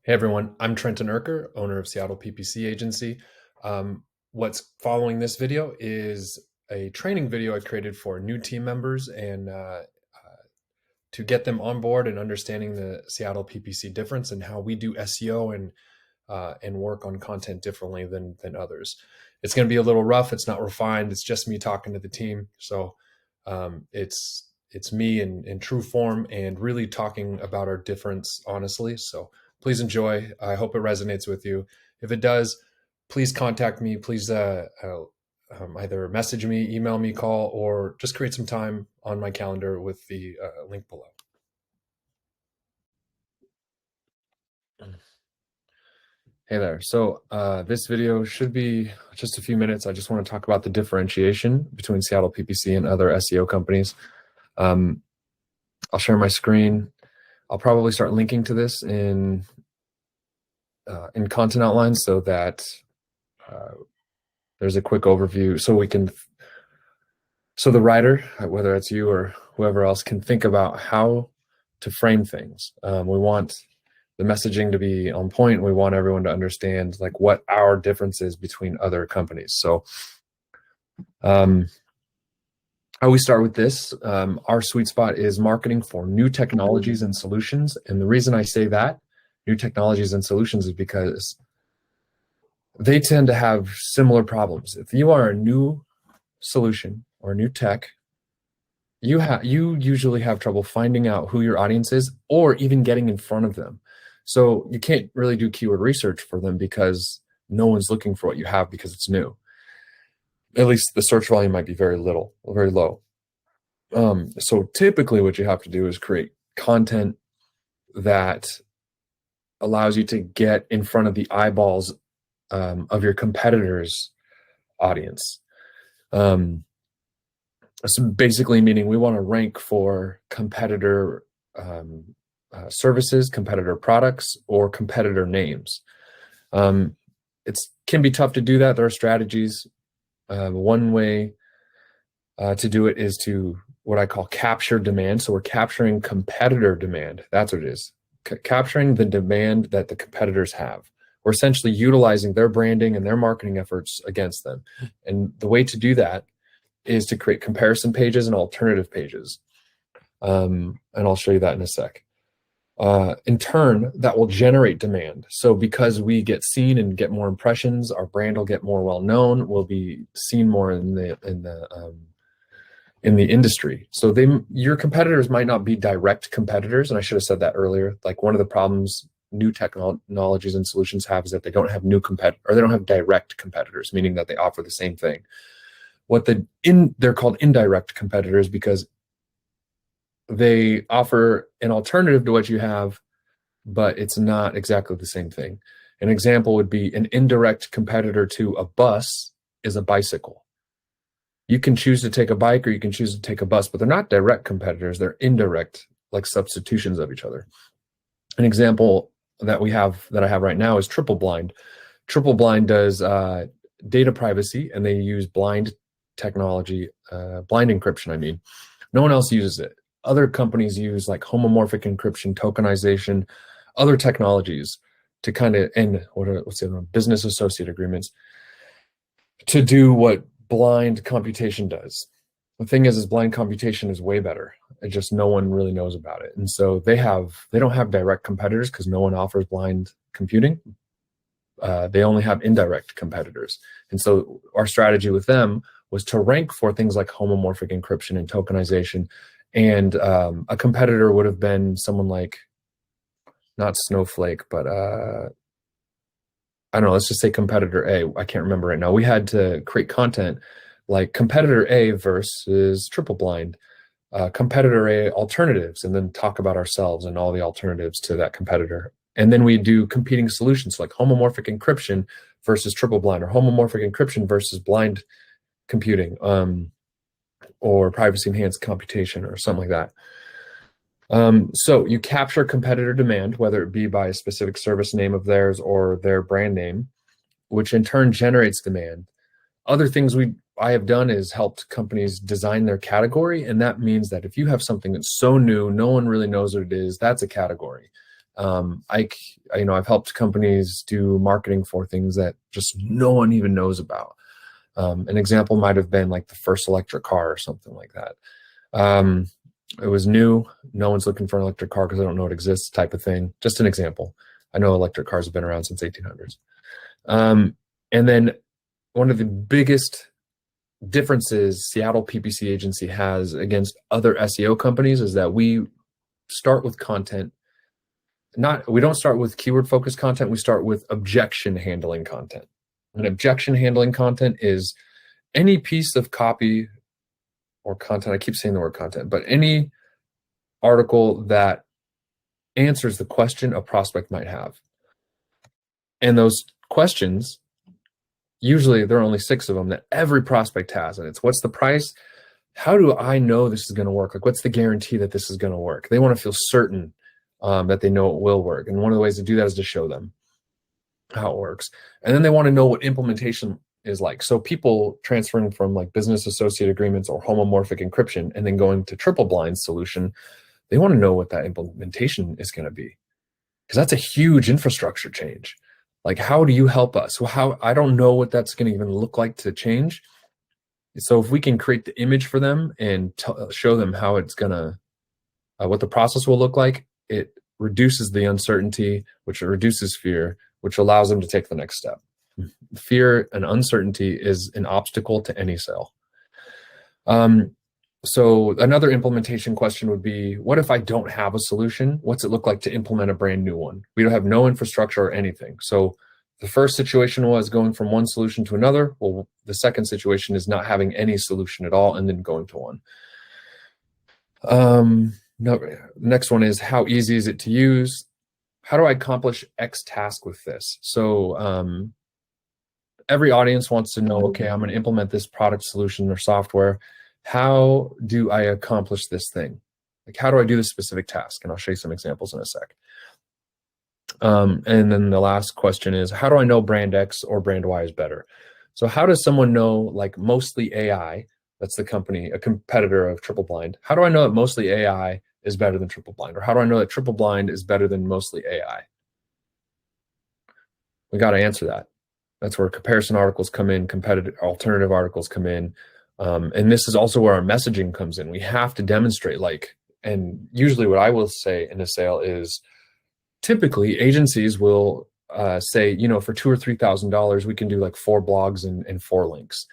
Hey everyone, I'm Trenton Erker, owner of Seattle PPC Agency. What's following this video is a training video I created for new team members and to get them on board and understanding the Seattle PPC difference and how we do SEO and work on content differently than others. It's going to be a little rough. It's not refined. It's just me talking to the team. So it's me in true form and really talking about our difference honestly. So please enjoy. I hope it resonates with you. If it does, please contact me. Please either message me, email me, call, or just create some time on my calendar with the link below. Hey there. So this video should be just a few minutes. I just want to talk about the differentiation between Seattle PPC and other SEO companies. I'll share my screen. I'll probably start linking to this in content outlines so that there's a quick overview so the writer, whether it's you or whoever else, can think about how to frame things. We want the messaging to be on point. We want everyone to understand like what our difference is between other companies. So how we start with this, our sweet spot is marketing for new technologies and solutions. And the reason I say that, new technologies and solutions, is because they tend to have similar problems. If you are a new solution or a new tech, you usually have trouble finding out who your audience is or even getting in front of them. So you can't really do keyword research for them because no one's looking for what you have because it's new. At least the search volume might be very low. So typically what you have to do is create content that allows you to get in front of the eyeballs of your competitors' audience. So basically meaning we want to rank for competitor services, competitor products, or competitor names. It can be tough to do that. There are strategies. One way to do it is to what I call capture demand. So we're capturing competitor demand. That's what it is. Capturing the demand that the competitors have. We're essentially utilizing their branding and their marketing efforts against them. And the way to do that is to create comparison pages and alternative pages. And I'll show you that in a sec. In turn, that will generate demand. So because we get seen and get more impressions, our brand will get more well known. We'll be seen more in the industry. So your competitors might not be direct competitors, and I should have said that earlier. Like one of the problems new technologies and solutions have is that they don't have they don't have direct competitors, meaning that they offer the same thing. They're called indirect competitors because they offer an alternative to what you have, but it's not exactly the same thing. An example would be an indirect competitor to a bus is a bicycle. You can choose to take a bike or you can choose to take a bus, but they're not direct competitors. They're indirect, like substitutions of each other. An example that I have right now is Triple Blind. Triple Blind does data privacy, and they use blind technology, blind encryption, I mean. No one else uses it. Other companies use like homomorphic encryption, tokenization, other technologies to kind of, and what's the other one? Business associate agreements, to do what blind computation does. The thing is blind computation is way better. It just no one really knows about it. And so they don't have direct competitors because no one offers blind computing. They only have indirect competitors. And so our strategy with them was to rank for things like homomorphic encryption and tokenization. And a competitor would have been someone like, not Snowflake, but I don't know, let's just say competitor A. I can't remember right now. We had to create content like competitor A versus Triple Blind, competitor A alternatives, and then talk about ourselves and all the alternatives to that competitor. And then we do competing solutions like homomorphic encryption versus Triple Blind, or homomorphic encryption versus blind computing, or privacy enhanced computation, or something like that. So you capture competitor demand, whether it be by a specific service name of theirs or their brand name, which in turn generates demand. Other things I have done is helped companies design their category. And that means that if you have something that's so new, no one really knows what it is, that's a category. I've helped companies do marketing for things that just no one even knows about. An example might have been like the first electric car or something like that. It was new. No one's looking for an electric car because they don't know it exists, type of thing. Just an example. I know electric cars have been around since 1800s. And then one of the biggest differences Seattle PPC Agency has against other SEO companies is that we start with content. We don't start with keyword focused content. We start with objection handling content. And objection handling content is any piece of copy or content. I keep saying the word content, but any article that answers the question a prospect might have. And those questions, usually there are only 6 of them that every prospect has. And it's, what's the price? How do I know this is going to work? Like, what's the guarantee that this is going to work? They want to feel certain that they know it will work. And one of the ways to do that is to show them how it works. And then they want to know what implementation is like. So people transferring from like business associate agreements or homomorphic encryption and then going to triple blind solution, they want to know what that implementation is going to be, because that's a huge infrastructure change. Like, how do you help us? Well, I don't know what that's going to even look like to change. So if we can create the image for them and show them how it's going to, what the process will look like, it reduces the uncertainty, which reduces fear, which allows them to take the next step. Fear and uncertainty is an obstacle to any sale. So another implementation question would be, what if I don't have a solution? What's it look like to implement a brand new one? We don't have no infrastructure or anything. So the first situation was going from one solution to another. Well, the second situation is not having any solution at all and then going to one. No, next one is, how easy is it to use? How do I accomplish X task with this? So every audience wants to know, okay, I'm going to implement this product, solution, or software. How do I accomplish this thing? Like, how do I do this specific task? And I'll show you some examples in a sec. And then the last question is, how do I know brand X or brand Y is better? So how does someone know, like Mostly AI, that's the company, a competitor of Triple Blind. How do I know that Mostly AI is better than Triple Blind? Or how do I know that Triple Blind is better than Mostly AI? We got to answer that. That's where comparison articles come in, competitive alternative articles come in. And this is also where our messaging comes in. We have to demonstrate, like, and usually what I will say in a sale is, typically agencies will say, you know, for $2,000 or $3,000, we can do like 4 blogs and 4 links.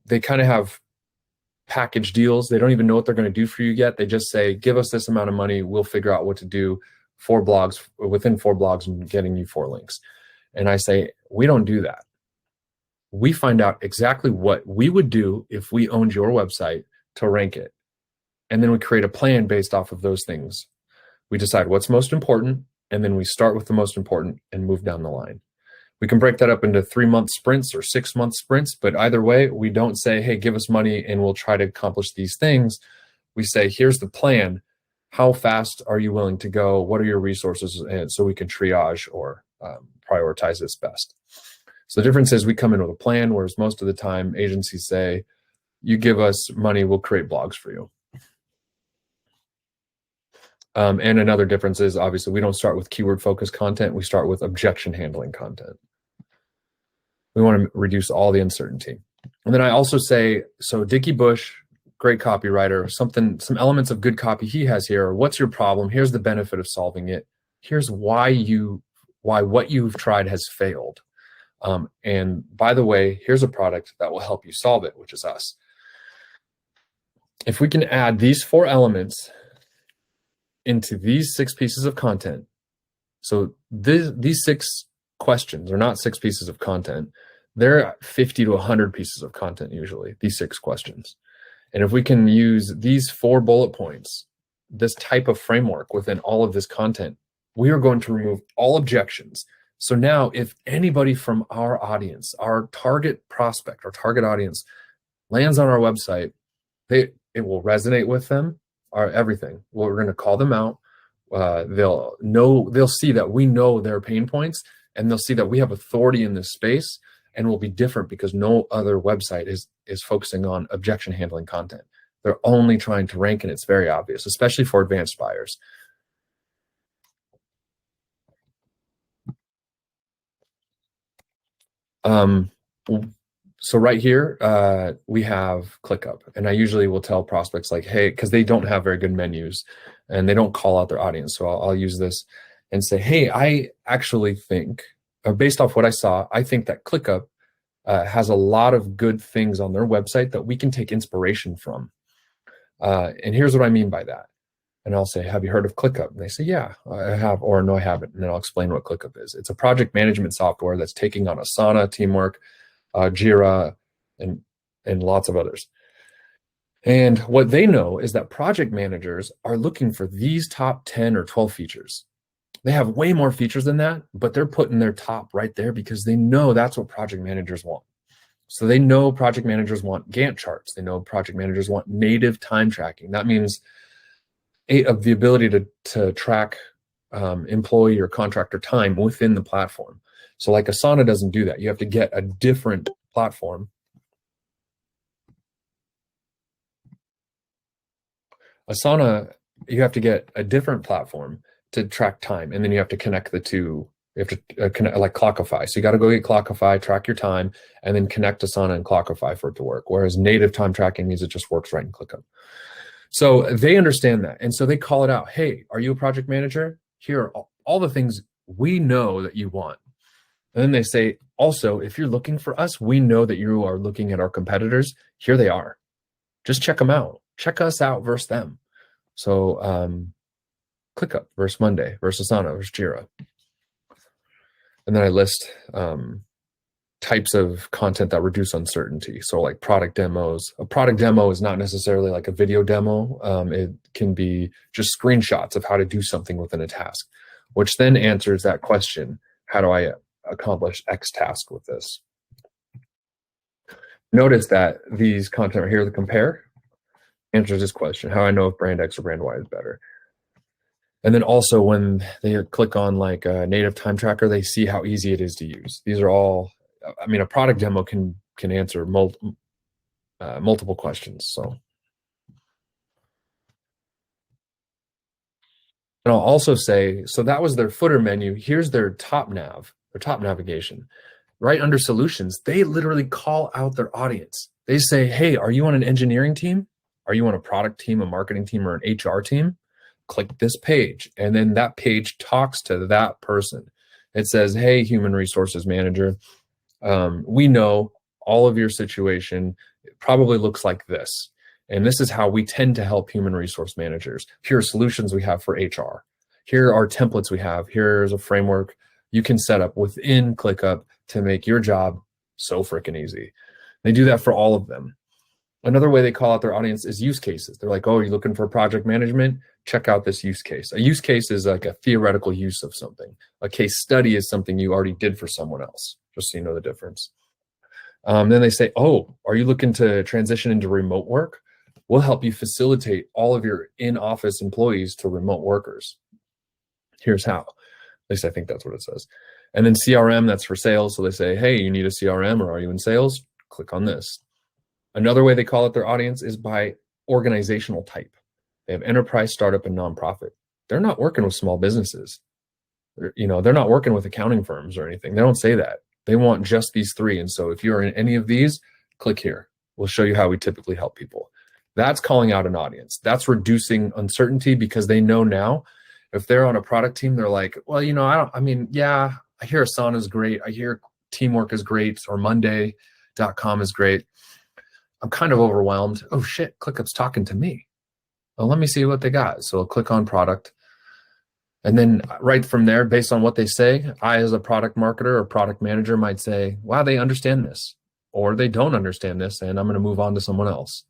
They kind of have package deals. They don't even know what they're going to do for you yet. They just say, give us this amount of money, we'll figure out what to do. 4 blogs, within 4 blogs, and getting you 4 links. And I say, we don't do that. We find out exactly what we would do if we owned your website to rank it. And then we create a plan based off of those things. We decide what's most important, and then we start with the most important and move down the line. We can break that up into 3-month sprints or 6-month sprints, but either way, we don't say, hey, give us money and we'll try to accomplish these things. We say, here's the plan. How fast are you willing to go? What are your resources? And so we can triage or prioritize this best. So the difference is we come in with a plan, whereas most of the time agencies say, you give us money, we'll create blogs for you. And another difference is, obviously, we don't start with keyword focused content. We start with objection handling content. We want to reduce all the uncertainty. And then I also say, so Dickie Bush, great copywriter, some elements of good copy he has here. What's your problem? Here's the benefit of solving it. Here's why what you've tried has failed. And by the way, here's a product that will help you solve it, which is us. If we can add these 4 elements into these 6 pieces of content, so these 6 questions are not 6 pieces of content. They're 50 to 100 pieces of content usually, these 6 questions. And if we can use these 4 bullet points, this type of framework within all of this content, we are going to remove all objections. So now if anybody from our audience, our target prospect, our target audience lands on our website, it will resonate with them, everything. We're going to call them out. They'll see that we know their pain points, and they'll see that we have authority in this space and will be different because no other website is focusing on objection handling content. They're only trying to rank, and it's very obvious, especially for advanced buyers. Um, so right here, we have ClickUp, and I usually will tell prospects like, hey, because they don't have very good menus and they don't call out their audience. So I'll use this and say, hey, I actually think, based off what I saw, I think that ClickUp has a lot of good things on their website that we can take inspiration from. And here's what I mean by that. And I'll say, have you heard of ClickUp? And they say, yeah, I have, or no, I haven't. And then I'll explain what ClickUp is. It's a project management software that's taking on Asana, Teamwork, Jira, and lots of others. And what they know is that project managers are looking for these top 10 or 12 features. They have way more features than that, but they're putting their top right there because they know that's what project managers want. So they know project managers want Gantt charts. They know project managers want native time tracking. That means of the ability to track employee or contractor time within the platform. So like Asana doesn't do that. You have to get a different platform. Asana, you have to get a different platform to track time, and then you have to connect the two. You have to connect like Clockify. So you got to go get Clockify, track your time, and then connect Asana and Clockify for it to work. Whereas native time tracking means it just works right in ClickUp. So they understand that. And so they call it out. Hey, are you a project manager? Here are all the things we know that you want. And then they say, also, if you're looking for us, we know that you are looking at our competitors. Here they are. Just check them out. Check us out versus them. So ClickUp versus Monday versus Asana versus Jira. And then I list types of content that reduce uncertainty. So like product demos. A product demo is not necessarily like a video demo. It can be just screenshots of how to do something within a task, which then answers that question, how do I accomplish X task with this? Notice that these content right here, the compare, answers this question, how do I know if brand X or brand Y is better? And then also when they click on like a native time tracker, they see how easy it is to use. These are all, I mean, a product demo can answer multiple questions. So, and I'll also say, so that was their footer menu. Here's their top nav, their top navigation. Right under solutions, they literally call out their audience. They say, hey, are you on an engineering team? Are you on a product team, a marketing team, or an HR team? Click this page. And then that page talks to that person. It says, hey, human resources manager, we know all of your situation probably looks like this. And this is how we tend to help human resource managers. Here are solutions we have for HR. Here are templates we have. Here's a framework you can set up within ClickUp to make your job so freaking easy. They do that for all of them. Another way they call out their audience is use cases. They're like, oh, you're looking for project management? Check out this use case. A use case is like a theoretical use of something. A case study is something you already did for someone else, just so you know the difference. Then they say, oh, are you looking to transition into remote work? We'll help you facilitate all of your in-office employees to remote workers. Here's how. At least I think that's what it says. And then CRM, that's for sales. So they say, hey, you need a CRM or are you in sales? Click on this. Another way they call out their audience is by organizational type. They have enterprise, startup, and nonprofit. They're not working with small businesses. They're not working with accounting firms or anything. They don't say that. They want just these three. And so if you're in any of these, click here. We'll show you how we typically help people. That's calling out an audience. That's reducing uncertainty because they know now if they're on a product team, they're like, well, yeah, I hear Asana is great. I hear Teamwork is great, or Monday.com is great. I'm kind of overwhelmed. Oh shit, ClickUp's talking to me. Well, let me see what they got. So I'll click on product. And then right from there, based on what they say, I as a product marketer or product manager might say, wow, they understand this, or they don't understand this, and I'm going to move on to someone else.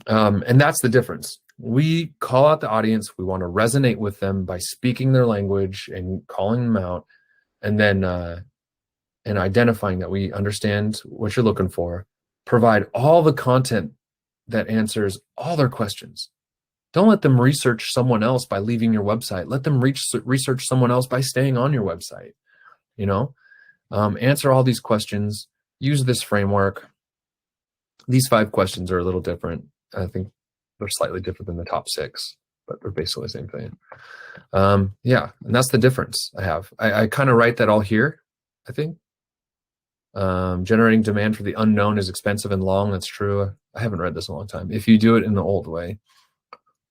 And that's the difference. We call out the audience. We want to resonate with them by speaking their language and calling them out, and then and identifying that we understand what you're looking for, provide all the content that answers all their questions. Don't let them research someone else by leaving your website. Let them research someone else by staying on your website. Answer all these questions. Use this framework. These 5 questions are a little different. I think they're slightly different than the top 6, but they're basically the same thing. And that's the difference I have. I kind of write that all here. I think. Generating demand for the unknown is expensive and long. That's true. I haven't read this in a long time. If you do it in the old way,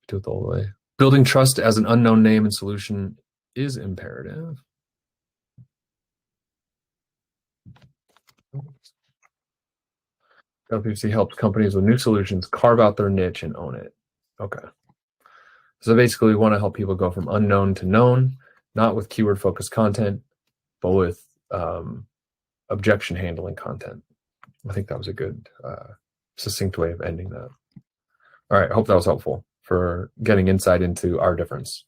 do it the old way. Building trust as an unknown name and solution is imperative. Seattle PPC helps companies with new solutions carve out their niche and own it. Okay. So basically, we want to help people go from unknown to known, not with keyword-focused content, but with objection handling content. I think that was a good, succinct way of ending that. All right, I hope that was helpful for getting insight into our difference.